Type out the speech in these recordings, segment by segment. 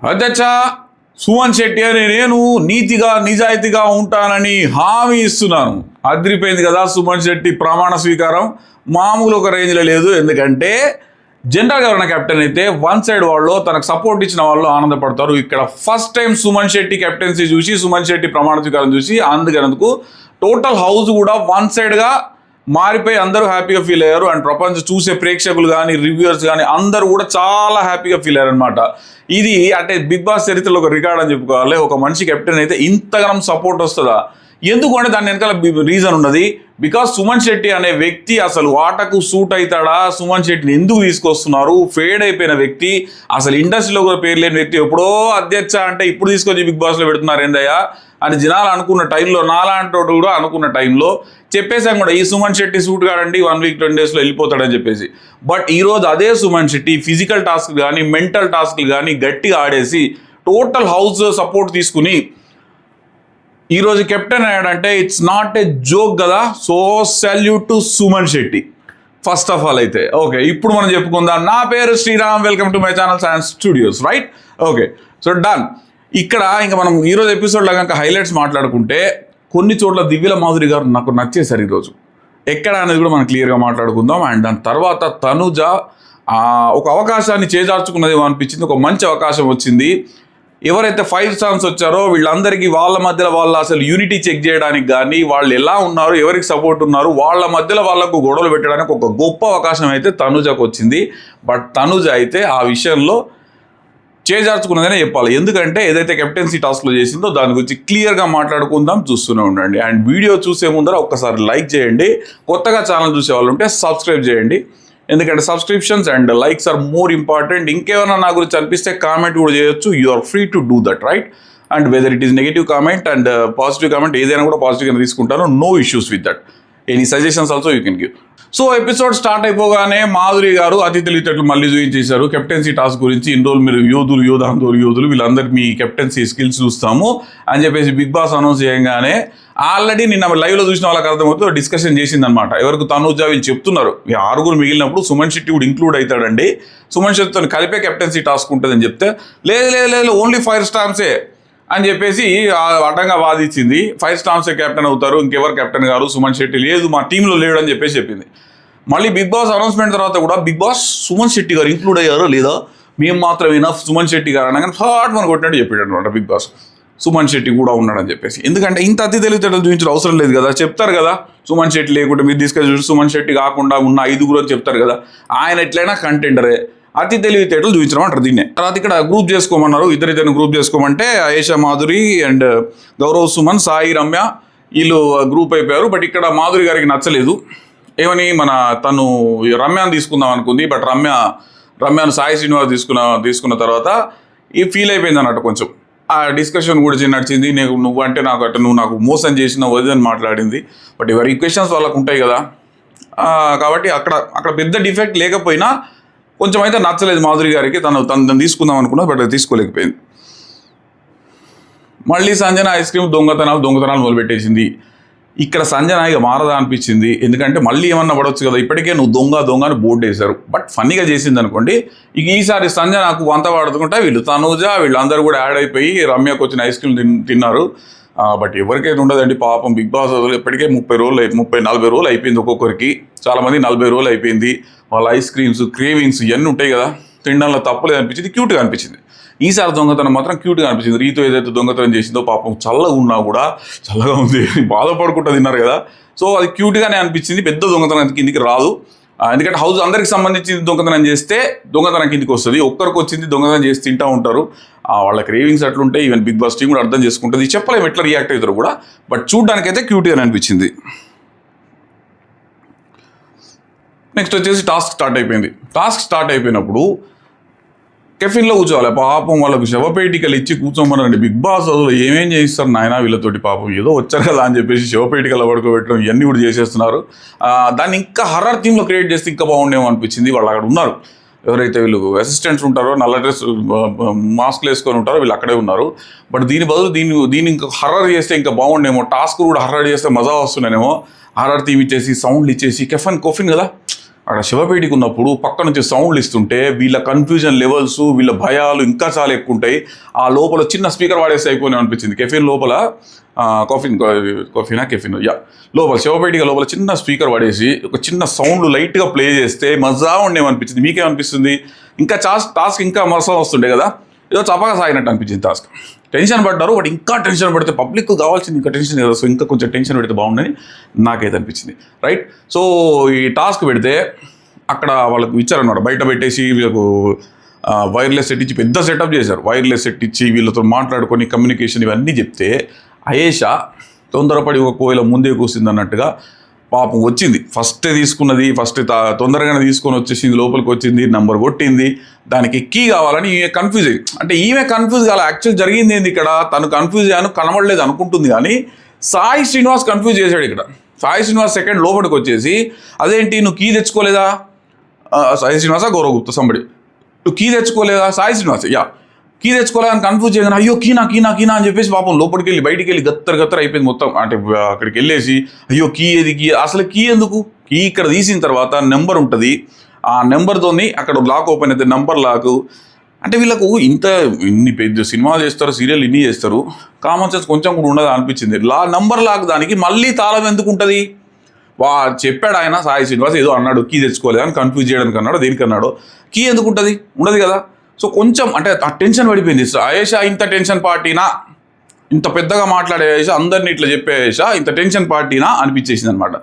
అధ్యక్ష సుమన్ శెట్టి అని నేను నీతిగా నిజాయితీగా ఉంటానని హామీ ఇస్తున్నాను. అదిరిపోయింది కదా సుమన్ శెట్టి ప్రమాణ స్వీకారం. మామూలు ఒక రేంజ్లో లేదు. ఎందుకంటే జనరల్గా ఎవరైనా కెప్టెన్ అయితే వన్ సైడ్ వాళ్ళు తనకు సపోర్ట్ ఇచ్చిన వాళ్ళు ఆనందపడతారు. ఇక్కడ first time Suman Shetty captaincy చూసి సుమన్ శెట్టి ప్రమాణ స్వీకారం చూసి అందుకు టోటల్ హౌస్ కూడా వన్ సైడ్గా మారిపోయి అందరూ హ్యాపీగా ఫీల్ అయ్యారు. అండ్ ప్రపంచం చూసే ప్రేక్షకులు కానీ రివ్యూవర్స్ కానీ అందరూ కూడా చాలా హ్యాపీగా ఫీల్ అయ్యారు అనమాట. ఇది అంటే బిగ్ బాస్ చరిత్రలో ఒక రికార్డ్ అని చెప్పుకోవాలి. ఒక మనిషి కెప్టెన్ అయితే ఇంతగానం సపోర్ట్ వస్తుందా? ఎందుకు అంటే దాని వెనకాల రీజన్ ఉన్నది. బికాస్ సుమన్ శెట్టి అనే వ్యక్తి అసలు ఆటకు సూట్ అవుతాడా? సుమన్ శెట్టిని ఎందుకు తీసుకొస్తున్నారు? ఫేడ్ అయిపోయిన వ్యక్తి, అసలు ఇండస్ట్రీలో కూడా పేరు లేని వ్యక్తి ఎప్పుడో అధ్యక్ష అంటే ఇప్పుడు తీసుకొచ్చి బిగ్ బాస్లో పెడుతున్నారు ఏందయ్యా అని జనాలు అనుకున్న టైంలో, నాలాంటి కూడా అనుకున్న టైంలో చెప్పేసాం కూడా ఈ సుమన్ శెట్టి సూట్ కాడండి 1 వీక్ 10 డేస్లో వెళ్ళిపోతాడని చెప్పేసి. బట్ ఈరోజు అదే సుమన్ శెట్టి ఫిజికల్ టాస్క్ కానీ మెంటల్ టాస్క్లు కానీ గట్టిగా ఆడేసి టోటల్ హౌస్ సపోర్ట్ తీసుకుని ఈరోజు కెప్టెన్ అయ్యాడంటే ఇట్స్ నాట్ ఏ జోక్ కదా. So salute to Suman Shetty first of all. అయితే ఓకే, ఇప్పుడు మనం చెప్పుకుందాం. నా పేరు Sriram, welcome to my channel science studios, right? Okay, so done. ఇక్కడ ఇంకా మనం ఈరోజు ఎపిసోడ్లో కనుక హైలైట్స్ మాట్లాడుకుంటే కొన్ని చోట్ల దివ్యల మాధురి గారు నాకు నచ్చేశారు ఈరోజు. ఎక్కడ అనేది కూడా మనం క్లియర్గా మాట్లాడుకుందాం. అండ్ దాని తర్వాత తనుజ ఒక అవకాశాన్ని చేజార్చుకున్నది అనిపించింది. ఒక మంచి అవకాశం వచ్చింది. ఎవరైతే 5 స్టార్స్ వచ్చారో వీళ్ళందరికీ వాళ్ళ మధ్యలో వాళ్ళ అసలు యూనిటీ చెక్ చేయడానికి కానీ, వాళ్ళు ఎలా ఉన్నారు, ఎవరికి సపోర్ట్ ఉన్నారు, వాళ్ళ మధ్యలో వాళ్ళకు గొడవలు పెట్టడానికి ఒక గొప్ప అవకాశం అయితే తనుజకు వచ్చింది. బట్ తనుజ అయితే ఆ విషయంలో చేజార్చుకున్నదనే చెప్పాలి. ఎందుకంటే ఏదైతే కెప్టెన్సీ టాస్క్లో చేసిందో దాని గురించి క్లియర్గా మాట్లాడుకుందాం. చూస్తూనే ఉండండి. అండ్ వీడియో చూసే ముందర ఒక్కసారి లైక్ చేయండి. కొత్తగా ఛానల్ చూసే వాళ్ళు ఉంటే సబ్స్క్రైబ్ చేయండి. ఎందుకంటే subscriptions and likes are more important. ఇంకేమైనా నా గురించి అనిపిస్తే కామెంట్ కూడా చేయొచ్చు. You are free to do that, right? And whether it is negative comment and positive comment ఏదైనా కూడా పాజిటివ్గా తీసుకుంటాను. No issues with that. Any suggestions also you can give. So episode start అయిపోగానే మాధురి గారు అతి తెలివితేటలు మళ్ళీ చూపించేశారు కెప్టెన్సీ టాస్క్ గురించి. ఇన్ని రోజులు మీరు యోధులు వీళ్ళందరూ మీ కెప్టెన్సీ స్కిల్స్ చూస్తాము అని చెప్పేసి బిగ్ బాస్ అనౌన్స్ చేయగానే ఆల్రెడీ నిన్న లైవ్లో చూసిన వాళ్ళకి అర్థమవుతుంది డిస్కషన్ చేసిందనమాట. ఎవరికి తనుజ వీళ్ళు చెప్తున్నారు ఈ 6 మిగిలినప్పుడు సుమన్ శెట్టి కూడా ఇంక్లూడ్ అవుతాడండి, సుమన్ శెట్టితో కలిపే కెప్టెన్సీ టాస్క్ ఉంటుందని చెప్తే లేదు ఓన్లీ 5 స్టార్సే అని చెప్పేసి అడ్డంగా వాదించింది. 5 స్టార్సే కెప్టెన్ అవుతారు, ఇంకెవరు కెప్టెన్ గారు, సుమన్ శెట్టి లేదు మా టీంలో లేడు అని చెప్పేసి చెప్పింది. మళ్ళీ బిగ్ బాస్ అనౌన్స్మెంట్ తర్వాత కూడా బిగ్ బాస్ సుమన్ శెట్టి గారు ఇంక్లూడ్ అయ్యారో లేదా, మేము మాత్రం ఇనఫ్ సుమన్ శెట్టి గారు అనగానే హార్ట్ మనం కొట్టినట్టు చెప్పాడు అనమాట బిగ్ బాస్. సుమన్ శెట్టి కూడా ఉన్నాడని చెప్పేసి. ఎందుకంటే ఇంత అతి తెలివితేటలు చూపించడం అవసరం లేదు కదా. చెప్తారు కదా సుమన్ శెట్టి లేకుంటే మీరు తీసుకొని చూసి సుమన్ శెట్టి కాకుండా ఉన్న 5 అని చెప్తారు కదా. ఆయన ఎట్లయినా కంటెండరే. అతి తెలివితేటలు చూపించడం అంటారు దీన్నే. తర్వాత ఇక్కడ గ్రూప్ చేసుకోమన్నారు. ఇద్దరిని గ్రూప్ చేసుకోమంటే ఆయేషా మాధురి అండ్ గౌరవ్ సుమన్, సాయి రమ్య వీళ్ళు గ్రూప్ అయిపోయారు. బట్ ఇక్కడ మాధురి గారికి నచ్చలేదు. ఏమని తను రమ్యను తీసుకుందాం అనుకుంది. బట్ రమ్యను సాయి శ్రీనివాస్ తీసుకున్న తర్వాత ఈ ఫీల్ అయిపోయింది అన్నట్టు. కొంచెం ఆ డిస్కషన్ కూడా నడిచింది. నువ్వు నాకు మోసం చేసిన వదిలని మాట్లాడింది. బట్ ఎవరి ఈక్వెషన్స్ వాళ్ళకు ఉంటాయి కదా. కాబట్టి అక్కడ పెద్ద డిఫెక్ట్ లేకపోయినా కొంచెం అయితే నచ్చలేదు మాధురి గారికి. తను తీసుకుందాం అనుకున్నా బట్ తీసుకోలేకపోయింది. మళ్ళీ సంజన ఐస్ క్రీమ్ దొంగతనాలు మొదలుపెట్టేసింది. ఇక్కడ సంజన ఇక మారదా అనిపించింది. ఎందుకంటే మళ్ళీ ఏమన్నా పడవచ్చు కదా, ఇప్పటికే నువ్వు దొంగ అని బోర్డు వేశారు. బట్ ఫన్నీగా చేసింది అనుకోండి. ఇక ఈసారి సంజనకు వంత వాడుతుంటే వీళ్ళు తనుజ వీళ్ళందరూ కూడా యాడ్ అయిపోయి రమ్యకు వచ్చిన ఐస్ క్రీమ్ తిన్నారు. బట్ ఎవరికైతే ఉండదండి పాపం. బిగ్ బాస్ ఇప్పటికే 40 రోజులు అయిపోయింది ఒక్కొక్కరికి. చాలామంది 40 రోజులు అయిపోయింది. వాళ్ళ ఐస్ క్రీమ్స్ క్రేవింగ్స్ ఇవన్నీ ఉంటాయి కదా, తినడంలో తప్పలేదు అనిపించింది. క్యూట్గా అనిపించింది. ఈసారి దొంగతనం మాత్రం క్యూట్గా అనిపించింది. రీతో ఏదైతే దొంగతనం చేసిందో పాపం చల్లగా ఉన్నా కూడా చల్లగా ఉంది, బాధపడుకుంటూ తిన్నారు కదా. సో అది క్యూట్గానే అనిపించింది. పెద్ద దొంగతనం కిందికి రాదు. ఎందుకంటే హౌస్ అందరికి సంబంధించి దొంగతనం చేస్తే దొంగతనం కిందికి వస్తుంది. ఒక్కరికి వచ్చింది దొంగతనం చేసి తింటూ ఉంటారు. వాళ్ళ క్రేవింగ్స్ అట్లుంటే ఈవెన్ బిగ్ బాస్ టీం కూడా అర్థం చేసుకుంటుంది. చెప్పలేము ఎట్లా రియాక్ట్ అవుతారు కూడా. బట్ చూడ్డానికైతే క్యూట్గానే అనిపించింది. నెక్స్ట్ వచ్చేసి టాస్క్ స్టార్ట్ అయిపోయినప్పుడు కెఫిన్లో కూర్చోవాలి. పాపం వాళ్ళకు శవపేటికలు ఇచ్చి కూర్చోమన్నారండి. బిగ్ బాస్ అసలు ఏమేం చేయిస్తారు నాయన వీళ్ళతోటి. పాపం ఏదో వచ్చారు కదా అని చెప్పేసి శవపేటికలు పడుకోబెట్టడం ఇవన్నీ కూడా చేసేస్తున్నారు. దాన్ని ఇంకా హర్రర్ థీమ్లో క్రియేట్ చేస్తే ఇంకా బాగుండేమో అనిపించింది. వాళ్ళు అక్కడ ఉన్నారు, ఎవరైతే వీళ్ళు అసిస్టెంట్స్ ఉంటారో నల్ల డ్రెస్ మాస్క్లు వేసుకొని ఉంటారో వీళ్ళు అక్కడే ఉన్నారు. బట్ దీని బదులు దీన్ని ఇంకా హర్రర్ చేస్తే ఇంకా బాగుండేమో. టాస్క్ కూడా హర్రర్ చేస్తే మజా వస్తున్నానేమో. హర్రర్ థీమ్ ఇచ్చేసి సౌండ్లు ఇచ్చేసి కొఫిన్ కదా అక్కడ శివపేటికి ఉన్నప్పుడు పక్క నుంచి సౌండ్లు ఇస్తుంటే వీళ్ళ కన్ఫ్యూజన్ లెవెల్స్, వీళ్ళ భయాలు ఇంకా చాలా ఎక్కువ ఉంటాయి. ఆ లోపల చిన్న స్పీకర్ వాడేస్తే అయిపోయినా అనిపించింది. కెఫిన్ లోపల కెఫిన్ లోపల శివపేటిక లోపల చిన్న స్పీకర్ పడేసి ఒక చిన్న సౌండ్ లైట్గా ప్లే చేస్తే మజా ఉండేమనిపించింది. మీకేమనిపిస్తుంది? ఇంకా టాస్క్ ఇంకా మజా వస్తుండే కదా, ఏదో చప్పగా సాగినట్టు అనిపించింది టాస్క్. టెన్షన్ పడ్డారు, బట్ ఇంకా టెన్షన్ పడితే పబ్లిక్ కావాల్సింది ఇంకా టెన్షన్ కదా, సో ఇంకా కొంచెం టెన్షన్ పెడితే బాగుండని నాకైతే అనిపించింది. రైట్. సో ఈ టాస్క్ పెడితే అక్కడ వాళ్ళకు ఇచ్చారనమాట, బయట పెట్టేసి వీళ్ళకు వైర్లెస్ సెట్ ఇచ్చి పెద్ద సెటప్ చేశారు. వైర్లెస్ సెట్ ఇచ్చి వీళ్ళతో మాట్లాడుకొని కమ్యూనికేషన్ ఇవన్నీ చెప్తే అయేషా తొందరపడి ఒక కోయిల ముందే కూసింది అన్నట్టుగా పాపం వచ్చింది. ఫస్ట్ తీసుకున్నది, ఫస్ట్ తొందరగానే తీసుకొని వచ్చేసింది, లోపలికి వచ్చింది, నంబర్ కొట్టింది. దానికి కీ కావాలని ఈమె కన్ఫ్యూజ్ అయ్యింది. అంటే ఈమె కన్ఫ్యూజ్ కావాలి, యాక్చువల్ జరిగింది ఏంది ఇక్కడ, తను కన్ఫ్యూజ్ అయ్యాను కనబడలేదు అనుకుంటుంది. కానీ సాయి శ్రీనివాస్ కన్ఫ్యూజ్ చేశాడు ఇక్కడ. సాయి శ్రీనివాస్ సెకండ్ లోపలికి వచ్చేసి అదేంటి నువ్వు కీ తెచ్చుకోలేదా, సాయి శ్రీనివాస గౌరవగుప్తా సంబడి, నువ్వు కీ తెచ్చుకోలేదా, సాయి శ్రీనివాస్ కీ తెచ్చుకోలేదని కన్ఫ్యూజ్ చేయగానే అయ్యో కీనా అని చెప్పేసి పాపం లోపలికి వెళ్ళి బయటికి వెళ్ళి గత్తర అయిపోయింది మొత్తం. అంటే అక్కడికి వెళ్ళేసి అయ్యో కీ అసలు కీ ఎందుకు, కీ ఇక్కడ తీసిన తర్వాత నెంబర్ ఉంటుంది, ఆ నెంబర్తోని అక్కడ లాక్ ఓపెన్ అయితే నెంబర్ లాక్. అంటే వీళ్ళకు ఇన్ని పెద్ద సినిమాలు చేస్తారు, సీరియల్ ఇన్ని చేస్తారు, కామన్ సెన్స్ కొంచెం కూడా ఉండదు అనిపించింది. నెంబర్ లాక్ దానికి మళ్ళీ తాళం ఎందుకు ఉంటుంది? చెప్పాడు ఆయన సాయి శ్రీనివాస్, ఏదో అన్నాడు కీ తెచ్చుకోలేదు అని, కన్ఫ్యూజ్ చేయడానికి అన్నాడు, దేనికి అన్నాడు, కీ ఎందుకు ఉంటుంది, ఉండదు కదా. సో కొంచెం అంటే ఆ టెన్షన్ పడిపోయింది. అయేషా ఇంత టెన్షన్ పార్టీనా, ఇంత పెద్దగా మాట్లాడే అయేషా, అందరినీ ఇట్లా చెప్పే అయేషా ఇంత టెన్షన్ పార్టీనా అనిపించేసింది అనమాట.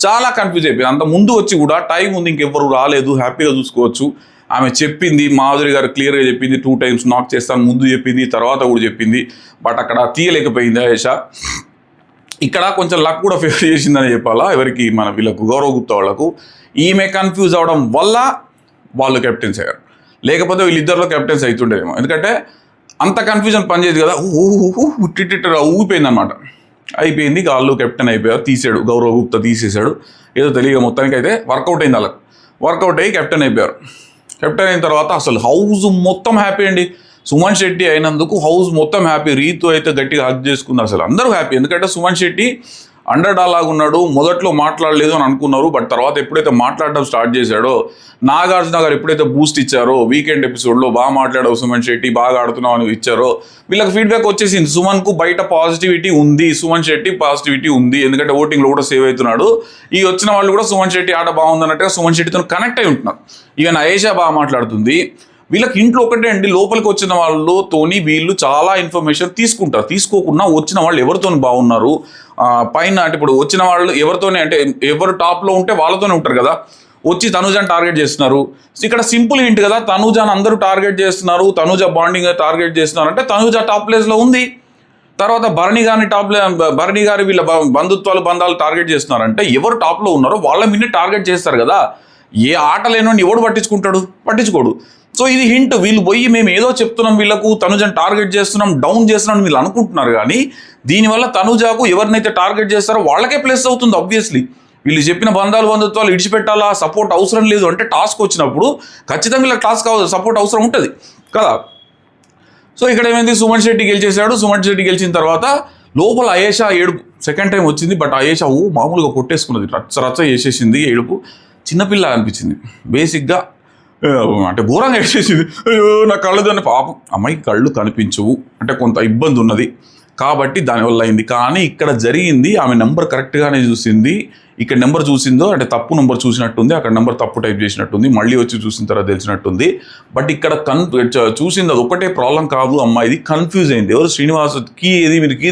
చాలా కన్ఫ్యూజ్ అయిపోయింది. అంత ముందు వచ్చి కూడా టైం ఉంది, ఇంకెవ్వరు రాలేదు, హ్యాపీగా చూసుకోవచ్చు. ఆమె చెప్పింది, మాధురి గారు క్లియర్గా చెప్పింది, 2 times నాక్ చేస్తాను ముందు చెప్పింది, తర్వాత కూడా చెప్పింది. బట్ అక్కడ తీయలేకపోయింది అయేషా. ఇక్కడ కొంచెం లక్ కూడా ఫేవర్ చేసిందని చెప్పాలా ఎవరికి, మన వీళ్ళకు గౌరవగుప్తా వాళ్ళకు. ఈమె కన్ఫ్యూజ్ అవడం వల్ల వాళ్ళు కెప్టెన్స్ అయ్యారు, లేకపోతే వీళ్ళిద్దరిలో కెప్టెన్స్ అవుతుండేమో. ఎందుకంటే అంత కన్ఫ్యూజన్ పనిచేయదు కదా, ఊగిపోయింది అనమాట. అయిపోయింది, వాళ్ళు కెప్టెన్ అయిపోయారు, తీసాడు గౌరవగుప్తా, తీసేశాడు. ఏదో తెలియక మొత్తానికి అయితే వర్కౌట్ అయింది వాళ్ళకి. వర్కౌట్ అయ్యి కెప్టెన్ అయిపోయారు. కెప్టెన్ అయిన తర్వాత అసలు హౌస్ మొత్తం హ్యాపీ అండి. సుమన్ శెట్టి అయినందుకు హౌస్ మొత్తం హ్యాపీ. రీతు అయితే గట్టిగా హగ్ చేసుకుంది, అసలు అందరూ హ్యాపీ. ఎందుకంటే సుమన్ శెట్టి అండర్ డాగ్ లాగా ఉన్నాడు. మొదట్లో మాట్లాడలేదు అని అనుకున్నారు, బట్ తర్వాత ఎప్పుడైతే మాట్లాడడం స్టార్ట్ చేశాడో, నాగార్జున గారు ఎప్పుడైతే బూస్ట్ ఇచ్చారో వీకెండ్ ఎపిసోడ్లో, బాగా మాట్లాడావు సుమన్ శెట్టి, బాగా ఆడుతున్నావు అని ఇచ్చారో, వీళ్ళకి ఫీడ్బ్యాక్ వచ్చేసింది. సుమన్కు బయట పాజిటివిటీ ఉంది, సుమన్ శెట్టి పాజిటివిటీ ఉంది, ఎందుకంటే ఓటింగ్లో కూడా సేవ్ అవుతున్నాడు. ఈ వచ్చిన వాళ్ళు కూడా సుమన్ శెట్టి ఆట బాగుందన్నట్టుగా సుమన్ శెట్టితో కనెక్ట్ అయి ఉంటున్నారు. ఈవెన్ అయేషా బాగా మాట్లాడుతుంది. వీళ్ళకి ఇంట్లో ఒకటే అండి, లోపలికి వచ్చిన వాళ్ళతోని వీళ్ళు చాలా ఇన్ఫర్మేషన్ తీసుకుంటారు. తీసుకోకుండా వచ్చిన వాళ్ళు ఎవరితో బాగున్నారు, పైన అంటే ఇప్పుడు వచ్చిన వాళ్ళు ఎవరితోనే, అంటే ఎవరు టాప్లో ఉంటే వాళ్ళతోనే ఉంటారు కదా. వచ్చి తనుజాని టార్గెట్ చేస్తున్నారు. ఇక్కడ సింపుల్ హింట్ కదా, తనుజాని అందరూ టార్గెట్ చేస్తున్నారు, తనుజ బాండింగ్ టార్గెట్ చేస్తున్నారు అంటే తనుజ టాప్ ప్లేస్లో ఉంది. తర్వాత భరణి గారి వీళ్ళ బంధాలు టార్గెట్ చేస్తున్నారంటే ఎవరు టాప్లో ఉన్నారో వాళ్ళ మీద టార్గెట్ చేస్తారు కదా. ఏ ఆట లేనోని ఎవడు పట్టించుకోడు. సో ఇది హింట్. వీళ్ళు పోయి మేము ఏదో చెప్తున్నాం, వీళ్ళకు తనుజను టార్గెట్ చేస్తున్నాం, డౌన్ చేస్తున్నాం వీళ్ళు అనుకుంటున్నారు. కానీ దీనివల్ల తనుజాకు ఎవరినైతే టార్గెట్ చేస్తారో వాళ్ళకే ప్లస్ అవుతుంది. ఆబ్వియస్లీ వీళ్ళు చెప్పిన బంధాలు ఇడిచిపెట్టాలా, సపోర్ట్ అవసరం లేదు అంటే టాస్క్ వచ్చినప్పుడు ఖచ్చితంగా వీళ్ళకి టాస్క్ సపోర్ట్ అవసరం ఉంటుంది కదా. సో ఇక్కడ ఏమైంది, సుమన్ శెట్టి గెలిచేశాడు. సుమన్ శెట్టి గెలిచిన తర్వాత లోపల అయేషా ఏడుపు సెకండ్ టైం వచ్చింది. బట్ అయేషా మామూలుగా కొట్టేసుకున్నది, రచ్చ చేసేసింది. ఏడుపు చిన్నపిల్ల అనిపించింది బేసిక్గా, అంటే ఘోరంగా ఏడ్చేసింది. నా కళ్ళుదాన్ని, పాపం అమ్మాయికి కళ్ళు కనిపించవు, అంటే కొంత ఇబ్బంది ఉన్నది కాబట్టి దానివల్ల అయింది. కానీ ఇక్కడ జరిగింది, ఆమె నెంబర్ కరెక్ట్గానే చూసింది. ఇక్కడ నెంబర్ చూసిందో అంటే తప్పు నెంబర్ చూసినట్టుంది, అక్కడ నెంబర్ తప్పు టైప్ చేసినట్టుంది, మళ్ళీ వచ్చి చూసిన తర్వాత తెలిసినట్టుంది. బట్ ఇక్కడ చూసింది అది ఒకటే ప్రాబ్లం కాదు, అమ్మాయిది కన్ఫ్యూజ్ అయింది. ఎవరు శ్రీనివాస్ మీరు కీ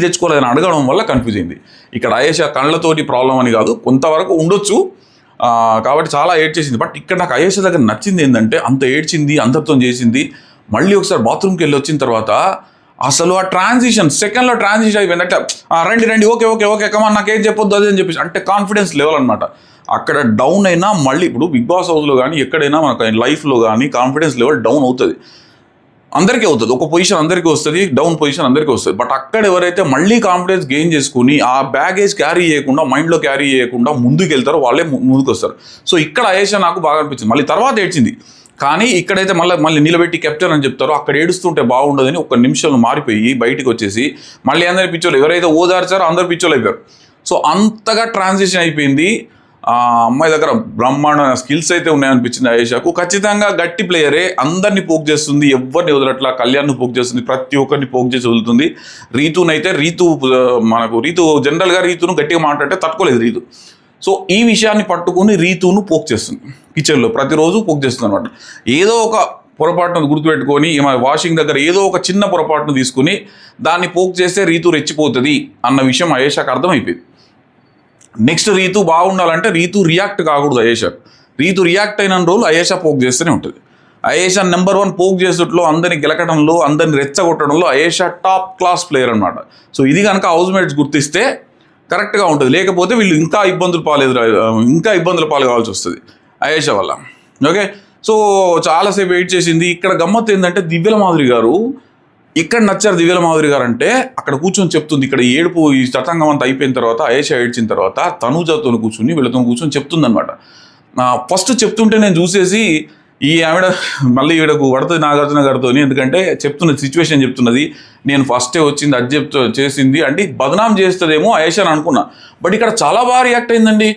తెచ్చుకోలేదని అడగడం వల్ల కన్ఫ్యూజ్ అయింది. ఇక్కడ అయేషా కళ్ళతోటి ప్రాబ్లం అని కాదు, కొంతవరకు ఉండొచ్చు. కాబట్టి చాలా ఏడ్చేసింది. బట్ ఇక్కడ నాకు అయేషా దగ్గర నచ్చింది ఏంటంటే, అంత ఏడ్చింది, అందరితో చేసింది. మళ్ళీ ఒకసారి బాత్రూమ్కి వెళ్ళి వచ్చిన తర్వాత అసలు ఆ ట్రాన్సిషన్ సెకండ్లో ట్రాన్సిషన్ అయిపోయిందంటే, రండి ఓకే కమా నాకేం చెప్పొద్దు అది అని చెప్పేసి, అంటే కాన్ఫిడెన్స్ లెవెల్ అనమాట. అక్కడ డౌన్ అయినా మళ్ళీ ఇప్పుడు బిగ్ బాస్ హౌస్లో కానీ ఎక్కడైనా మనకు లైఫ్లో కానీ కాన్ఫిడెన్స్ లెవెల్ డౌన్ అవుతుంది, అందరికీ అవుతుంది. ఒక పొజిషన్ అందరికీ వస్తుంది, డౌన్ పొజిషన్ అందరికీ వస్తుంది. బట్ అక్కడ ఎవరైతే మళ్ళీ కాన్ఫిడెన్స్ గెయిన్ చేసుకుని ఆ బ్యాగేజ్ క్యారీ చేయకుండా, మైండ్లో క్యారీ చేయకుండా ముందుకు వెళ్తారో వాళ్ళే ముందుకు వస్తారు. సో ఇక్కడ అయేషా నాకు బాగా అనిపించింది. మళ్ళీ తర్వాత ఏడ్చింది, కానీ ఇక్కడైతే మళ్ళీ నిలబెట్టి కెప్టెన్ అని చెప్తారో అక్కడ ఏడుస్తుంటే బాగుండదని ఒక్క నిమిషంలో మారిపోయి బయటికి వచ్చేసి మళ్ళీ అందరి పిచ్చోళ్ళు ఎవరైతే ఓదార్చారో అందరు పిచ్చోళ్ళు అయిపోయారు. సో అంతగా ట్రాన్సిషన్ అయిపోయింది. ఆ అమ్మాయి దగ్గర బ్రహ్మాండ స్కిల్స్ అయితే ఉన్నాయనిపించింది ఆయేషాకు. ఖచ్చితంగా గట్టి ప్లేయరే, అందరినీ పోక్ చేస్తుంది, ఎవరిని వదలట్లా. కళ్యాణ్ను పోక్ చేస్తుంది, ప్రతి ఒక్కరిని పోక్ చేసి వదులుతుంది. రీతునైతే రీతు జనరల్గా రీతును గట్టిగా మాట్లాడితే తట్టుకోలేదు రీతు. సో ఈ విషయాన్ని పట్టుకుని రీతును పోక్ చేస్తుంది, కిచెన్లో ప్రతిరోజు పోక్ చేస్తుంది అనమాట. ఏదో ఒక పొరపాటును గుర్తుపెట్టుకొని వాషింగ్ దగ్గర ఏదో ఒక చిన్న పొరపాటును తీసుకుని దాన్ని పోక్ చేస్తే రీతు రెచ్చిపోతుంది అన్న విషయం ఆయేషాకు అర్థమైపోయింది. నెక్స్ట్ రీతు బాగుండాలంటే రీతు రియాక్ట్ కాకూడదు ఆయేషాకు. రీతు రియాక్ట్ అయిన రోజులు ఆయేషా పోక్ చేస్తూనే ఉంటుంది. ఆయేషా నెంబర్ 1 పోక్ చేసేట్లో, అందరిని గెలకడంలో, అందరిని రెచ్చగొట్టడంలో ఆయేషా టాప్ క్లాస్ ప్లేయర్ అనమాట. సో ఇది కనుక హౌస్ మేట్స్ గుర్తిస్తే కరెక్ట్గా ఉంటుంది. లేకపోతే వీళ్ళు ఇంకా ఇబ్బందుల పాలు కావాల్సి వస్తుంది ఆయేషా వల్ల. ఓకే, సో చాలాసేపు వెయిట్ చేసింది. ఇక్కడ గమ్మత్తు ఏంటంటే దివ్యల మాధురి గారు ఇక్కడ నచ్చారు. దివ్యల మాధురి గారు అంటే అక్కడ కూర్చొని చెప్తుంది. ఇక్కడ ఏడుపు ఈ తతంగం అంతా అయిపోయిన తర్వాత ఆయేషా ఏడ్చిన తర్వాత తనూజతో కూర్చుని వీళ్ళతో కూర్చొని చెప్తుంది అనమాట. ఫస్ట్ చెప్తుంటే నేను చూసేసి ఈ ఆవిడ మళ్ళీ ఈవిడకు పడుతుంది నాగార్జున గారితో, ఎందుకంటే చెప్తున్నది సిచ్యువేషన్ చెప్తున్నది, నేను ఫస్టే వచ్చింది అది చేసింది అంటే బదనాం చేస్తుందేమో ఆయేషా అని అనుకున్నా. బట్ ఇక్కడ చాలా బాగా రియాక్ట్ అయిందండి.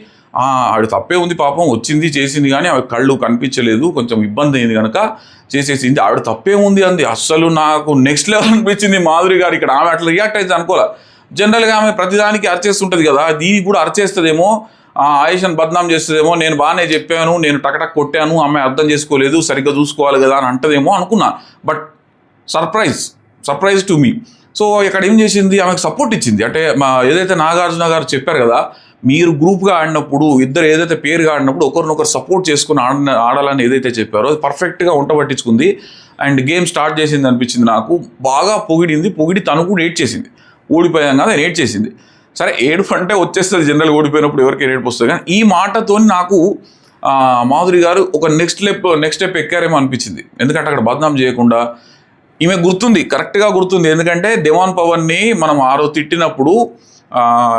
ఆవిడ తప్పే ఉంది పాపం, వచ్చింది చేసింది కానీ ఆవిడ కళ్ళు కనిపించలేదు, కొంచెం ఇబ్బంది అయింది కనుక చేసేసింది, ఆవిడ తప్పే ఉంది అంది. అస్సలు నాకు నెక్స్ట్ లెవెల్ అనిపించింది మాధురి గారు ఇక్కడ. ఆమె అట్లా రియాక్ట్ అయితే అనుకోలే. జనరల్గా ఆమె ప్రతిదానికి అరిచేస్తుంటుంది కదా, దీనికి కూడా అరిచేస్తుందేమో, ఆయేషాను బద్నాం చేస్తుందేమో, నేను బాగానే చెప్పాను, నేను టకటక్ కొట్టాను, అమ్మాయి అర్థం చేసుకోలేదు, సరిగ్గా చూసుకోవాలి కదా అని అంటదేమో అనుకున్నా. But surprise to me. So ఇక్కడ ఏం చేసింది, ఆమెకు సపోర్ట్ ఇచ్చింది. అంటే ఏదైతే నాగార్జున గారు చెప్పారు కదా, మీరు గ్రూప్గా ఆడినప్పుడు ఇద్దరు ఏదైతే పేరుగా ఆడినప్పుడు ఒకరినొకరు సపోర్ట్ చేసుకుని ఆడాలని ఏదైతే చెప్పారో అది పర్ఫెక్ట్గా వంట పట్టించుకుంది. అండ్ గేమ్ స్టార్ట్ చేసింది అనిపించింది నాకు. బాగా పొగిడి తను కూడా ఏడ్ చేసింది. ఓడిపోయాం కదా ఏడ్ చేసింది. సరే ఏడుపు అంటే వచ్చేస్తుంది జనరల్, ఓడిపోయినప్పుడు ఎవరికి ఏడుపు వస్తుంది. కానీ ఈ మాటతో నాకు మాధురి గారు ఒక నెక్స్ట్ స్టెప్ ఎక్కారేమో అనిపించింది. ఎందుకంటే అక్కడ బద్నాం చేయకుండా ఈమె గుర్తుంది, కరెక్ట్గా గుర్తుంది. ఎందుకంటే దేవాన్ పవన్ని మనం ఆ రోజు తిట్టినప్పుడు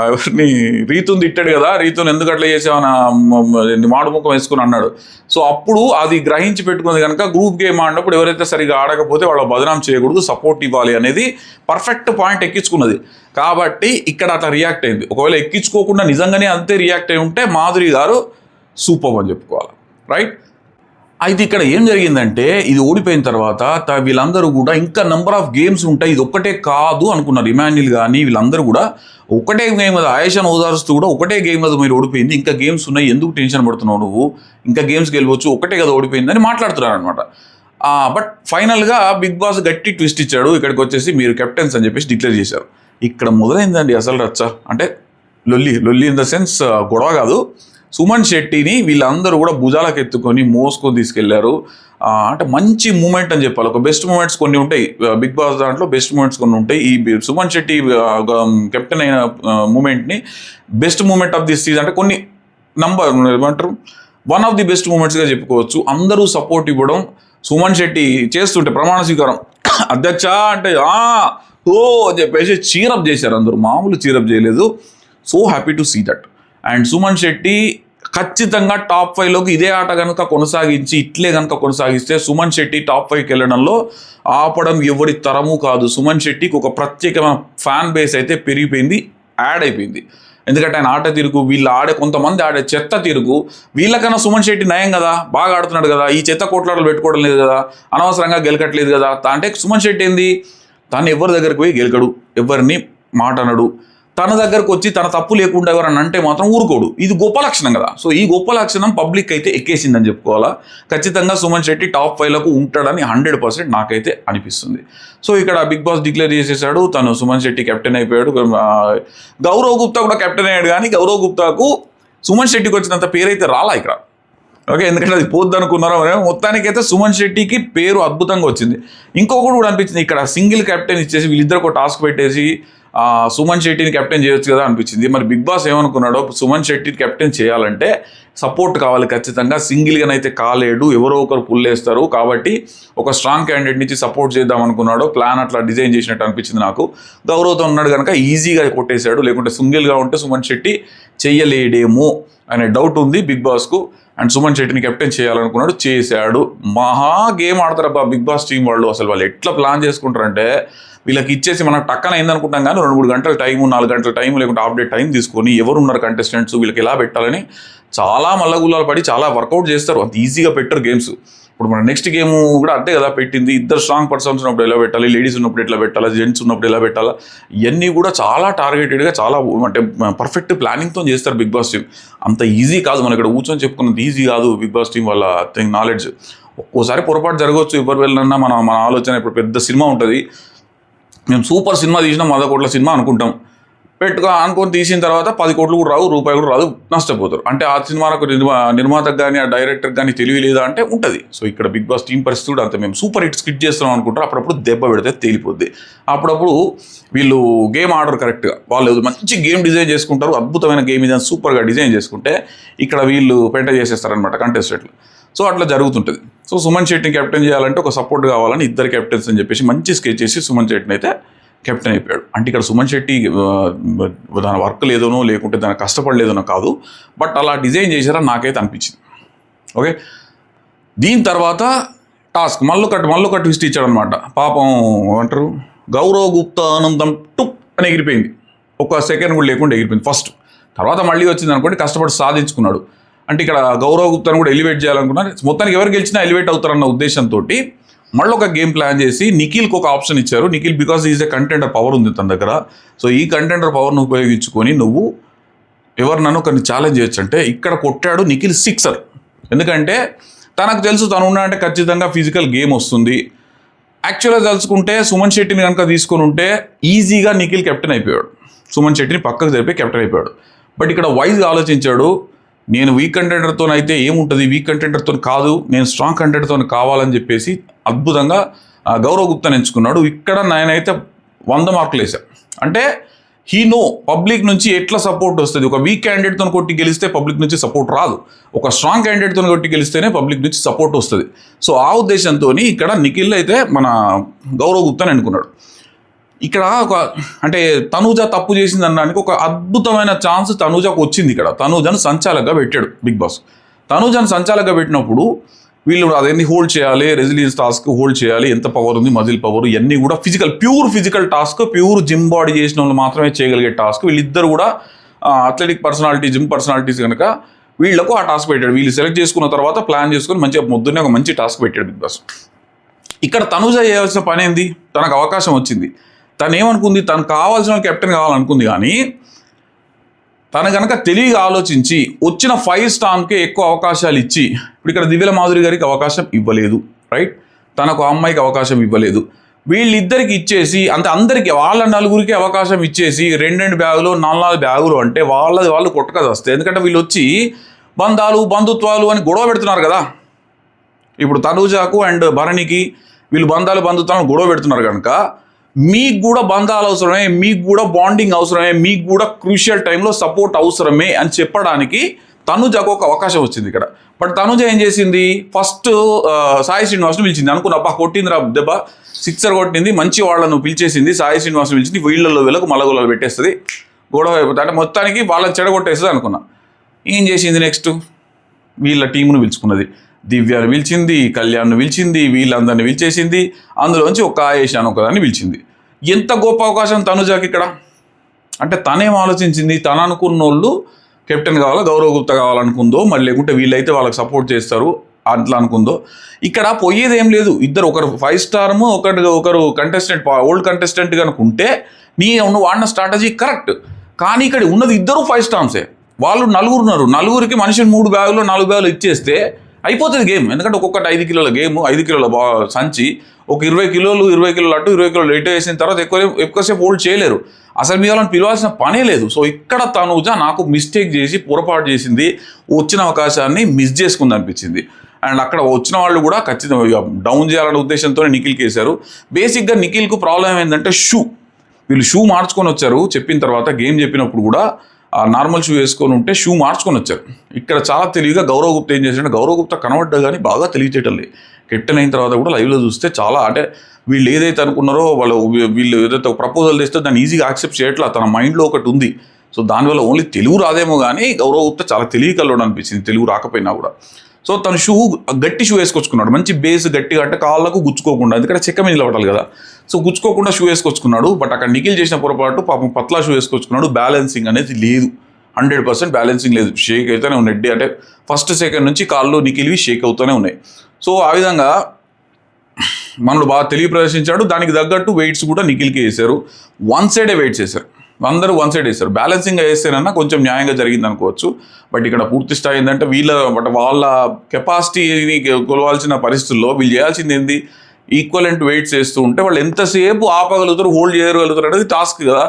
ఎవరిని రీతుని తిట్టాడు కదా, రీతుని ఎందుకు అట్లా చేసామని మాడుముఖం వేసుకుని అన్నాడు. సో అప్పుడు అది గ్రహించి పెట్టుకుంది కనుక గ్రూప్ గేమ్ ఆడినప్పుడు ఎవరైతే సరిగా ఆడకపోతే వాళ్ళ బదనాం చేయకూడదు, సపోర్ట్ ఇవ్వాలి అనేది పర్ఫెక్ట్ పాయింట్ ఎక్కించుకున్నది. కాబట్టి ఇక్కడ అట్లా రియాక్ట్ అయింది. ఒకవేళ ఎక్కించుకోకుండా నిజంగానే అంతే రియాక్ట్ అయి ఉంటే మాధురి గారు సూపర్ అని చెప్పుకోవాలి, రైట్. అయితే ఇక్కడ ఏం జరిగిందంటే ఇది ఓడిపోయిన తర్వాత వీళ్ళందరూ కూడా ఇంకా నెంబర్ ఆఫ్ గేమ్స్ ఉంటాయి, ఇది ఒక్కటే కాదు అనుకున్నారు. ఇమాన్యుల్ కానీ వీళ్ళందరూ కూడా ఒకటే గేమ్ అది ఆయేషాను ఓదారుస్తూ కూడా ఒకటే గేమ్ అది మీరు ఓడిపోయింది, ఇంకా గేమ్స్ ఉన్నాయి, ఎందుకు టెన్షన్ పడుతున్నావు నువ్వు, ఇంకా గేమ్స్కి వెళ్ళవచ్చు, ఒకటే కదా ఓడిపోయింది అని మాట్లాడుతున్నారు అనమాట. బట్ ఫైనల్గా బిగ్ బాస్ గట్టి ట్విస్ట్ ఇచ్చాడు. ఇక్కడికి వచ్చేసి మీరు కెప్టెన్స్ అని చెప్పేసి డిక్లేర్ చేశారు. ఇక్కడ మొదలైందండి అసలు రచ్చ. అంటే లొల్లి ఇన్ ద సెన్స్ గొడవ కాదు. సుమన్ శెట్టిని వీళ్ళందరూ కూడా భుజాలకు ఎత్తుకొని మోసుకొని తీసుకెళ్లారు. అంటే మంచి మూమెంట్ అని చెప్పాలి. ఒక బెస్ట్ మూమెంట్స్ కొన్ని ఉంటాయి బిగ్ బాస్ దాంట్లో, బెస్ట్ మూమెంట్స్ కొన్ని ఉంటాయి. ఈ సుమన్ శెట్టి కెప్టెన్ అయిన మూమెంట్ని best moment of this season అంటే కొన్ని ఏమంటారు వన్ ఆఫ్ ది బెస్ట్ మూమెంట్స్గా చెప్పుకోవచ్చు. అందరూ సపోర్ట్ ఇవ్వడం, సుమన్ శెట్టి చేస్తుంటే ప్రమాణ స్వీకారం అధ్యక్ష అంటే ఓ అని చెప్పేసి చీరప్ చేశారు అందరూ, మామూలు చీరప్ చేయలేదు. So happy to see that. And Suman Shetty ఖచ్చితంగా టాప్ 5లోకి ఇదే ఆట కనుక కొనసాగించి ఇట్లే కనుక కొనసాగిస్తే సుమన్ శెట్టి టాప్ 5కి వెళ్ళడంలో ఆపడం ఎవరి తరము కాదు. సుమన్ శెట్టికి ఒక ప్రత్యేకమైన ఫ్యాన్ బేస్ అయితే పెరిగిపోయింది, యాడ్ అయిపోయింది. ఎందుకంటే ఆయన ఆట తీరుకు, వీళ్ళు కొంతమంది ఆడే చెత్త తీరుకు వీళ్ళకన్నా సుమన్ శెట్టి నయం కదా, బాగా ఆడుతున్నాడు కదా, ఈ చెత్త కోట్లాటలు పెట్టుకోవడం లేదు కదా, అనవసరంగా గెలకట్లేదు కదా. అంటే సుమన్ శెట్టి ఏంది, తను ఎవరి దగ్గరికి పోయి గెలకడు, ఎవరిని మాట అనడు, తన దగ్గరకు వచ్చి తన తప్పు లేకుండా ఎవరన్నా అంటే మాత్రం ఊరుకోడు. ఇది గొప్ప లక్షణం కదా. సో ఈ గొప్ప లక్షణం పబ్లిక్ అయితే ఎక్కేసిందని చెప్పుకోవాలా. ఖచ్చితంగా సుమన్ శెట్టి టాప్ 5లకు ఉంటాడని 100% నాకైతే అనిపిస్తుంది. సో ఇక్కడ బిగ్ బాస్ డిక్లేర్ చేసేసాడు, తను సుమన్ శెట్టి కెప్టెన్ అయిపోయాడు. గౌరవ్ గుప్తా కూడా కెప్టెన్ అయ్యాడు. కానీ గౌరవ్ గుప్తాకు సుమన్ శెట్టికి వచ్చినంత పేరైతే రాలా ఇక్కడ. ఓకే, ఎందుకంటే అది పోద్ది అనుకున్నారో మొత్తానికైతే సుమన్ శెట్టికి పేరు అద్భుతంగా వచ్చింది. ఇంకొకటి కూడా అనిపించింది, ఇక్కడ సింగిల్ కెప్టెన్ ఇచ్చేసి వీళ్ళిద్దరు ఒక టాస్క్ పెట్టేసి సుమన్ శెట్టిని కెప్టెన్ చేయొచ్చు కదా అనిపించింది. మరి బిగ్ బాస్ ఏమనుకున్నాడో, సుమన్ శెట్టిని కెప్టెన్ చేయాలంటే సపోర్ట్ కావాలి ఖచ్చితంగా, సింగిల్గానైతే కాలేడు, ఎవరో ఒకరు పుల్ వేస్తారు. కాబట్టి ఒక స్ట్రాంగ్ క్యాండిడేట్ నుంచి సపోర్ట్ చేద్దాం అనుకున్నాడు. ప్లాన్ అట్లా డిజైన్ చేసినట్టు అనిపించింది నాకు. గౌరవ్తో ఉన్నాడు కనుక ఈజీగా కొట్టేశాడు. లేకుంటే సింగిల్గా ఉంటే సుమన్ శెట్టి చెయ్యలేడేమో అనే డౌట్ ఉంది బిగ్ బాస్కు. అండ్ సుమన్ శెట్టిని కెప్టెన్ చేయాలనుకున్నాడు, చేశాడు. మహా గేమ్ ఆడతారబ్బా బిగ్ బాస్ టీం వాళ్ళు. అసలు వాళ్ళు ఎట్లా ప్లాన్ చేసుకుంటారంటే వీళ్ళకి ఇచ్చేసి మనం టక్కన అయిందనుకుంటాం కానీ 2-3 గంటల టైము, 4 గంటల టైం లేకుంటే అప్డేట్ టైం తీసుకొని ఎవరున్నారు కంటెస్టెంట్స్ వీళ్ళకి ఎలా పెట్టాలని చాలా మల్లగుల్లాలు పడి చాలా వర్కౌట్ చేస్తారు. అంత ఈజీగా పెట్టరు గేమ్స్. ఇప్పుడు మన నెక్స్ట్ గేమ్ కూడా అంతే కదా పెట్టింది. ఇద్దరు స్ట్రాంగ్ పర్సన్స్ ఉన్నప్పుడు ఎలా పెట్టాలి, లేడీస్ ఉన్నప్పుడు ఎట్లా పెట్టాలి, జెంట్స్ ఉన్నప్పుడు ఎలా పెట్టాలా, ఇవన్నీ కూడా చాలా టార్గెటెడ్గా చాలా అంటే పర్ఫెక్ట్ ప్లానింగ్తో చేస్తారు బిగ్ బాస్ టీం. అంత ఈజీ కాదు, మనం ఇక్కడ కూర్చొని చెప్పుకున్నంత ఈజీ కాదు బిగ్ బాస్ టీం వాళ్ళ నాలెడ్జ్. ఒక్కోసారి పొరపాటు జరగవచ్చు, ఎవరు వెళ్ళినా మన ఆలోచన. ఇప్పుడు పెద్ద సినిమా ఉంటుంది, మేము సూపర్ సినిమా తీసినాం, 100 కోట్ల సినిమా అనుకుంటాం, అనుకొని తీసిన తర్వాత 10 కోట్లు కూడా రావు, రూపాయి కూడా రాదు, నష్టపోతారు. అంటే ఆ సినిమాకు నిర్మాతకు కానీ ఆ డైరెక్టర్కి కానీ తెలివి లేదా అంటే ఉంటుంది. సో ఇక్కడ బిగ్ బాస్ టీం పరిస్థితి కూడా అంత. మేము సూపర్ హిట్ స్కిట్ చేస్తున్నాం అనుకుంటారు, అప్పుడప్పుడు దెబ్బ పెడితే తేలిపోద్ది. అప్పుడప్పుడు వీళ్ళు గేమ్ ఆర్డర్ కరెక్ట్గా వాళ్ళు మంచి గేమ్ డిజైన్ చేసుకుంటారు, అద్భుతమైన గేమ్ ఇదని సూపర్గా డిజైన్ చేసుకుంటే ఇక్కడ వీళ్ళు పెంట చేసేస్తారనమాట కంటెస్టెంట్లు. సో అట్లా జరుగుతుంటుంది. సో సుమన్ శెట్టిని కెప్టెన్ చేయాలంటే ఒక సపోర్ట్ కావాలని ఇద్దరు కెప్టెన్స్ అని చెప్పేసి మంచి స్కెచ్ చేసి సుమన్ శెట్టిని అయితే కెప్టెన్ అయిపోయాడు. అంటే ఇక్కడ సుమన్ శెట్టి దాని వర్క్ లేదనో లేకుంటే దాని కష్టపడలేదనో కాదు, బట్ అలా డిజైన్ చేశారని నాకైతే అనిపించింది. ఓకే, దీని తర్వాత టాస్క్ మళ్ళొక ట్విస్ట్ ఇచ్చాడనమాట. పాపం ఏమంటారు, గౌరవ్ గుప్తా ఆనందం టుప్ అని ఎగిరిపోయింది. ఒక సెకండ్ కూడా లేకుండా ఎగిరిపోయింది ఫస్ట్. తర్వాత మళ్ళీ వచ్చింది అనుకోండి, కష్టపడి సాధించుకున్నాడు. అంటే ఇక్కడ గౌరవ్ గుప్తాను కూడా ఎలివేట్ చేయాలనుకున్నారు. మొత్తానికి ఎవరు గెలిచినా ఎలివేట్ అవుతారన్న ఉద్దేశంతో మళ్ళీ ఒక గేమ్ ప్లాన్ చేసి నిఖిల్కి ఒక ఆప్షన్ ఇచ్చారు. Nikhil because is a contender power ఉంది తన దగ్గర. సో ఈ కంటెండర్ పవర్ను ఉపయోగించుకొని నువ్వు ఎవరినైనా ఒకరిని ఛాలెంజ్ చేయొచ్చు అంటే ఇక్కడ కొట్టాడు నిఖిల్ 6. ఎందుకంటే తనకు తెలుసు తను ఉన్నాడంటే ఖచ్చితంగా ఫిజికల్ గేమ్ వస్తుంది. యాక్చువల్గా తెలుసుకుంటే సుమన్ శెట్టిని కనుక తీసుకొని ఉంటే ఈజీగా నిఖిల్ కెప్టెన్ అయిపోయాడు, సుమన్ శెట్టిని పక్కకు జరిపి కెప్టెన్ అయిపోయాడు. బట్ ఇక్కడ వైజ్గా ఆలోచించాడు, నేను వీక్ కంటెండర్తో అయితే ఏముంటుంది, వీక్ కంటెండర్తో కాదు, నేను స్ట్రాంగ్ కంటెండర్తో కావాలని చెప్పేసి అద్భుతంగా గౌరవ్ గుప్తాని ఎంచుకున్నాడు. ఇక్కడ నేనైతే 100 మార్కులు వేసాను. అంటే హీ నో పబ్లిక్ నుంచి ఎట్లా సపోర్ట్ వస్తుంది. ఒక వీక్ క్యాండిడేట్తో కొట్టి గెలిస్తే పబ్లిక్ నుంచి సపోర్ట్ రాదు, ఒక స్ట్రాంగ్ క్యాండిడేట్తో కొట్టి గెలిస్తేనే పబ్లిక్ నుంచి సపోర్ట్ వస్తుంది. సో ఆ ఉద్దేశంతో ఇక్కడ నిఖిల్ అయితే మన గౌరవ్ గుప్తాని ఎన్నుకున్నాడు. ఇక్కడ ఒక అంటే తనూజ తప్పు చేసింది అనడానికి ఒక అద్భుతమైన ఛాన్స్ తనూజకు వచ్చింది. ఇక్కడ తనూజను సంచాలకగా పెట్టాడు బిగ్ బాస్. తనూజను సంచాలకగా పెట్టినప్పుడు వీళ్ళు అదేంటి హోల్డ్ చేయాలి, రెసిలియన్స్ టాస్క్ హోల్డ్ చేయాలి, ఎంత పవర్ ఉంది, మజిల్ పవర్, ఇవన్నీ కూడా pure physical task, pure gym body చేసిన వాళ్ళు మాత్రమే చేయగలిగే టాస్క్. వీళ్ళిద్దరు కూడా అథ్లెటిక్ పర్సనాలిటీ, జిమ్ పర్సనాలిటీస్ కనుక వీళ్ళకు ఆ టాస్క్ పెట్టాడు. వీళ్ళు సెలెక్ట్ చేసుకున్న తర్వాత ప్లాన్ చేసుకుని మంచిగా పొద్దున్నే ఒక మంచి టాస్క్ పెట్టాడు బిగ్ బాస్. ఇక్కడ తనూజ చేయాల్సిన పని ఏంది, తనకు అవకాశం వచ్చింది, తను ఏమనుకుంది, తను కావాల్సిన కెప్టెన్ కావాలనుకుంది. కానీ తను కనుక తెలివిగా ఆలోచించి వచ్చిన 5 స్టార్కే ఎక్కువ అవకాశాలు ఇచ్చి, ఇప్పుడు ఇక్కడ దివ్యల మాధురి గారికి అవకాశం ఇవ్వలేదు, రైట్, తనకు అమ్మాయికి అవకాశం ఇవ్వలేదు, వీళ్ళిద్దరికి ఇచ్చేసి అంటే అందరికీ వాళ్ళ 4గురికి అవకాశం ఇచ్చేసి 2 బ్యాగులు 4 బ్యాగులు అంటే వాళ్ళు కొట్టకదా వస్తాయి. ఎందుకంటే వీళ్ళు వచ్చి బంధాలు బంధుత్వాలు అని గొడవ పెడుతున్నారు కదా. ఇప్పుడు తనూజకు అండ్ భరణికి వీళ్ళు బంధుత్వాలను గొడవ పెడుతున్నారు కనుక మీకు కూడా బంధాలు అవసరమే, మీకు కూడా బాండింగ్ అవసరమే, మీకు కూడా క్రూషియల్ టైంలో సపోర్ట్ అవసరమే అని చెప్పడానికి తనుజకు ఒక అవకాశం వచ్చింది ఇక్కడ. బట్ తనుజ ఏం చేసింది, ఫస్ట్ సాయి శ్రీనివాస్ను పిలిచింది. అనుకున్న అబ్బా కొట్టింది రా దెబ్బ, 6 కొట్టింది, మంచి వాళ్ళను పిలిచేసింది, సాయి శ్రీనివాస్ను పిలిచింది, వీళ్ళల్లో వీళ్ళకు మలగొల్లలు పెట్టేస్తుంది, గొడవ అయిపోతుంది అంటే మొత్తానికి వాళ్ళని చెడగొట్టేస్తుంది అనుకున్నా. ఏం చేసింది నెక్స్ట్, వీళ్ళ టీమును పిలుచుకున్నది, దివ్యాను పిలిచింది, కళ్యాణ్ను పిలిచింది, వీళ్ళందరినీ పిలిచేసింది, అందులోంచి ఒక ఆయేషాను ఒకదాన్ని పిలిచింది. ఎంత గొప్ప అవకాశం తనుజాకి ఇక్కడ. అంటే తనేం ఆలోచించింది, తను అనుకున్న వాళ్ళు కెప్టెన్ కావాలా, గౌరవ్ గుప్తా కావాలనుకుందో, మరి లేకుంటే వీళ్ళైతే వాళ్ళకి సపోర్ట్ చేస్తారు అట్లా అనుకుందో. ఇక్కడ పోయేది ఏం లేదు, ఇద్దరు ఒకరు 5 స్టార్ ఒకరు కంటెస్టెంట్ ఓల్డ్ కంటెస్టెంట్ కనుక ఉంటే నువ్వు వాడిన స్ట్రాటజీ కరెక్ట్. కానీ ఇక్కడ ఉన్నది ఇద్దరు 5 స్టార్సే, వాళ్ళు 4 ఉన్నారు, 4గురికి మనిషిని 3 బ్యాగులు 4 బ్యాగులు ఇచ్చేస్తే అయిపోతుంది గేమ్. ఎందుకంటే ఒక్కొక్కటి 5 కిలోల గేమ్, 5 కిలోల సంచి, ఒక 20 కిలోలు అటు 20 కిలోలు ఇటు వేసిన తర్వాత ఎక్కువసేపు హోల్డ్ చేయలేరు. అసలు మీ వాళ్ళని పిలవాల్సిన పనే లేదు. సో ఇక్కడ తనూజ నాకు మిస్టేక్ చేసి పొరపాటు చేసింది, వచ్చిన అవకాశాన్ని మిస్ చేసుకుంది అనిపించింది. అండ్ అక్కడ వచ్చిన వాళ్ళు కూడా ఖచ్చితంగా డౌన్ చేయాలనే ఉద్దేశంతో నిఖిల్కి వేశారు. బేసిక్గా నిఖిల్కు ప్రాబ్లం ఏంటంటే వీళ్ళు షూ మార్చుకొని వచ్చారు. చెప్పిన తర్వాత గేమ్ చెప్పినప్పుడు కూడా నార్మల్ షూ వేసుకొని ఉంటే షూ మార్చుకొని వచ్చారు. ఇక్కడ చాలా తెలివిగా గౌరవ్ గుప్తా ఏం చేశాడంటే, గౌరవ్ గుప్తా కనబడ్డా కానీ బాగా తెలియచేయటం లేదు. కెప్టెన్ అయిన తర్వాత కూడా లైవ్లో చూస్తే చాలా అంటే వీళ్ళు ఏదైతే అనుకున్నారో వీళ్ళు ఏదైతే ప్రపోజల్ తెస్తే దాన్ని ఈజీగా యాక్సెప్ట్ చేయట్లా. తన మైండ్లో ఒకటి ఉంది, సో దానివల్ల ఓన్లీ తెలుగు రాదేమో కానీ గౌరవ్ గుప్తా చాలా తెలివి కల్లోడు అనిపించింది, తెలుగు రాకపోయినా కూడా. సో తను గట్టి షూ వేసుకొచ్చుకున్నాడు, మంచి బేస్ గట్టిగా అంటే కాళ్ళకు గుచ్చుకోకుండా, ఎందుకంటే చెక్క మీద నిలబడాలి కదా, సో గుచ్చుకోకుండా షూ వేసుకొచ్చుకున్నాడు. బట్ అక్కడ నిఖిల్ చేసిన పొరపాటు, పాపం పత్లా షూ వేసుకొచ్చుకున్నాడు. బ్యాలెన్సింగ్ అనేది లేదు, 100% బ్యాలెన్సింగ్ లేదు, షేక్ అవుతూనే ఉన్నాయి. అంటే ఫస్ట్ సెకండ్ నుంచి కాళ్ళు నిఖిల్వి షేక్ అవుతూనే ఉన్నాయి. సో ఆ విధంగా మనడు బాగా తెలివి ప్రదర్శించాడు. దానికి తగ్గట్టు వెయిట్స్ కూడా నిఖిల్కి వేశారు, వన్ సైడే వెయిట్స్ వేశారు, అందరూ వన్ సైడ్ వేస్తారు. బ్యాలెన్సింగ్గా వేస్తేనన్నా కొంచెం న్యాయంగా జరిగింది అనుకోవచ్చు. బట్ ఇక్కడ పూర్తి స్థాయి ఏంటంటే వాళ్ళ కెపాసిటీని కొలవాల్సిన పరిస్థితుల్లో వీళ్ళు చేయాల్సింది ఏంది, ఈక్వలెంట్ వెయిట్స్ వేస్తూ ఉంటే వాళ్ళు ఎంతసేపు ఆపగలుగుతారు, హోల్డ్ చేయగలుగుతారు అనేది టాస్క్ కదా.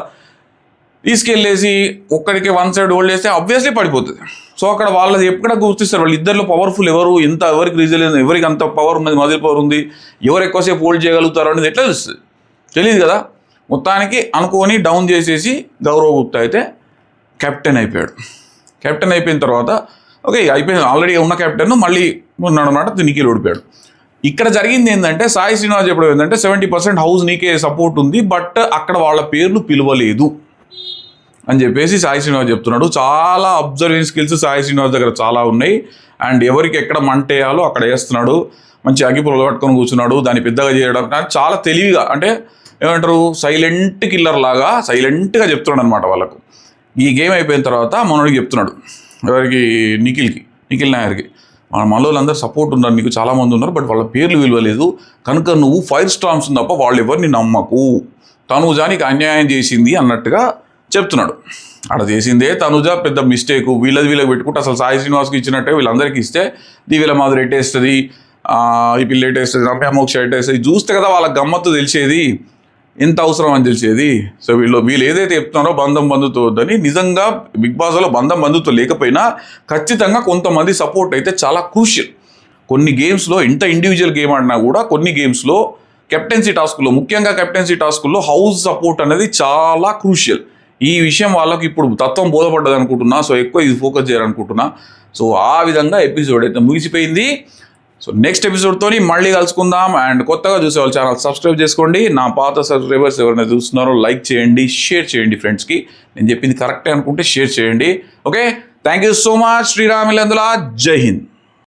తీసుకెళ్ళేసి ఒక్కడికి వన్ సైడ్ హోల్డ్ చేస్తే ఆబ్వియస్లీ పడిపోతుంది. సో అక్కడ వాళ్ళది ఎక్కడ గుర్తిస్తారు, వాళ్ళు ఇద్దరిలో పవర్ఫుల్ ఎవరు, ఎవరికి రిజల్ట్, ఎవరికి అంత పవర్ ఉన్నది, మజిల్ పవర్ ఉంది, ఎవరు ఎక్కువసేపు హోల్డ్ చేయగలుగుతారు అనేది ఎట్లా తెలుస్తుంది, తెలియదు కదా. మొత్తానికి అనుకొని డౌన్ చేసేసి గౌరవ్ గుప్తా అయితే కెప్టెన్ అయిపోయాడు. కెప్టెన్ అయిపోయిన తర్వాత ఓకే అయిపోయింది, ఆల్రెడీ ఉన్న కెప్టెన్ మళ్ళీ ఉన్నాడు అన్నమాట, నిఖిల్ ఓడిపోయాడు. ఇక్కడ జరిగింది ఏంటంటే సాయి శ్రీనివాస్ చెప్పడం ఏంటంటే 70% హౌస్ నీకే సపోర్ట్ ఉంది, బట్ అక్కడ వాళ్ళ పేర్లు పిలవలేదు అని చెప్పేసి సాయి శ్రీనివాస్ చెప్తున్నాడు. చాలా అబ్జర్వింగ్ స్కిల్స్ సాయి శ్రీనివాస్ దగ్గర చాలా ఉన్నాయి. అండ్ ఎవరికి ఎక్కడ మంటేయాలో అక్కడ వేస్తున్నాడు, మంచి అగ్గిపుల్లలు పట్టుకొని కూర్చున్నాడు, దాన్ని పెద్దగా చేయడం చాలా తెలివిగా, అంటే ఏమంటారు సైలెంట్ కిల్లర్ లాగా సైలెంట్గా చెప్తున్నాడు అనమాట వాళ్ళకు. ఈ గేమ్ అయిపోయిన తర్వాత మనోడికి చెప్తున్నాడు, ఎవరికి నిఖిల్ నాయర్కి, మన వాళ్ళందరూ సపోర్ట్ ఉన్నారు, నీకు చాలామంది ఉన్నారు, బట్ వాళ్ళ పేర్లు విలువలేదు కనుక నువ్వు ఫైర్ స్టార్మ్స్ తప్ప వాళ్ళు ఎవరిని నమ్మకు, తనుజానికి అన్యాయం చేసింది అన్నట్టుగా చెప్తున్నాడు. అక్కడ చేసిందే తనుజ పెద్ద మిస్టేక్, వీళ్ళకి పెట్టుకుంటే అసలు సాయి శ్రీనివాస్కి ఇచ్చినట్టే వీళ్ళందరికీ ఇస్తే దివ్యల మాదిరి ఎట్టేస్తుంది, ఈ పిల్ల ఎట్టేస్తుంది, రమ్య మోక్ష ఎట్టేస్తుంది, చూస్తే కదా వాళ్ళకి గమ్మత్తు తెలిసేది, ఎంత అవసరం అని తెలిసేది. సో వీళ్ళు ఏదైతే చెప్తున్నారో బంధం బంధుతో వద్దని, నిజంగా బిగ్ బాస్లో బంధం బంధుతో లేకపోయినా ఖచ్చితంగా కొంతమంది సపోర్ట్ అయితే చాలా క్రూషియల్. కొన్ని గేమ్స్లో ఎంత ఇండివిజువల్ గేమ్ ఆడినా కూడా కొన్ని గేమ్స్లో కెప్టెన్సీ టాస్కుల్లో, ముఖ్యంగా కెప్టెన్సీ టాస్కుల్లో హౌస్ సపోర్ట్ అనేది చాలా క్రూషియల్. ఈ విషయం వాళ్ళకి ఇప్పుడు తత్వం బోధపడ్డది అనుకుంటున్నా, సో ఎక్కువ ఇది ఫోకస్ చేయాలనుకుంటున్నా. సో ఆ విధంగా ఎపిసోడ్ అయితే ముగిసిపోయింది. సో నెక్స్ట్ ఎపిసోడ్తోని మళ్ళీ కలుసుకుందాం. అండ్ కొత్తగా చూసే వాళ్ళు ఛానల్ సబ్స్క్రైబ్ చేసుకోండి. నా పాత సబ్స్క్రైబర్స్ ఎవరైనా చూస్తున్నారో లైక్ చేయండి, షేర్ చేయండి ఫ్రెండ్స్కి. నేను చెప్పింది కరెక్టే అనుకుంటే షేర్ చేయండి. Okay, thank you so much. శ్రీరామిలందులా, జై హింద్.